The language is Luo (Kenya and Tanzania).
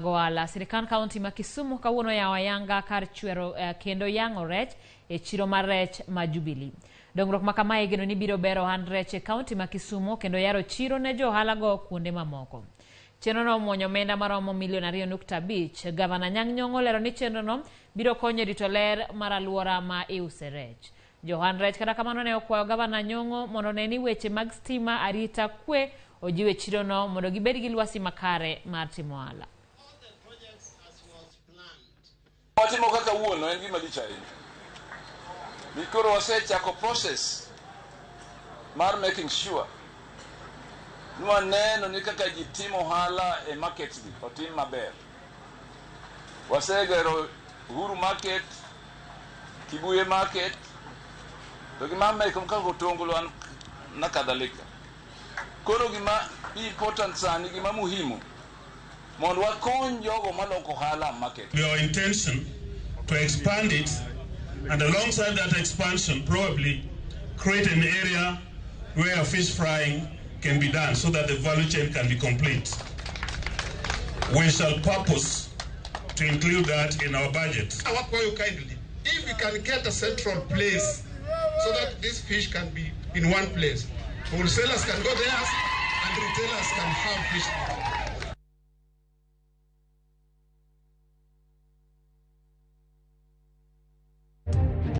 Goala sirikal kaunti ma Kisumu kawuono yawo ayanga kar chwero kendo yango rech e chiro mar rech ma Jubilee. Dongruok ma kamae geno ni biro bero ohand rech e kaunti ma Kisumu kendo yaro chiro ne jo ohala go kuonde mamoko. Chenro no omuonyo omenda maromo milion 2.5. Gavana Nyong'o lero ni chenro no biro konyo rito ler mar aluora ma iuse rech. Jo ohand rech kata kamano ne okwayo Gavana Nyong'o mondo ne ni weche mag stima, arita kwe ojiwe chiro no mondo gibed gi lwasi makare mar timo ohala. Watimo kaka wuono en gima lich ahinya. Mikoro wasechako process mar making sure nwaneno ni kaka ji timo ohala e market gi otim maber. Wasegero Uhuru market, Kibuye market, to gima meko kaka otongolo na kadhalika. Koro gima important sani gima muhimu mondo wakony jogo maloko ohala market. Our intention to expand it, and alongside that expansion probably create an area where fish frying can be done so that the value chain can be complete. We shall purpose to include that in our budget. I work for you kindly. If we can get a central place so that this fish can be in one place, wholesalers can go there and retailers can have fish.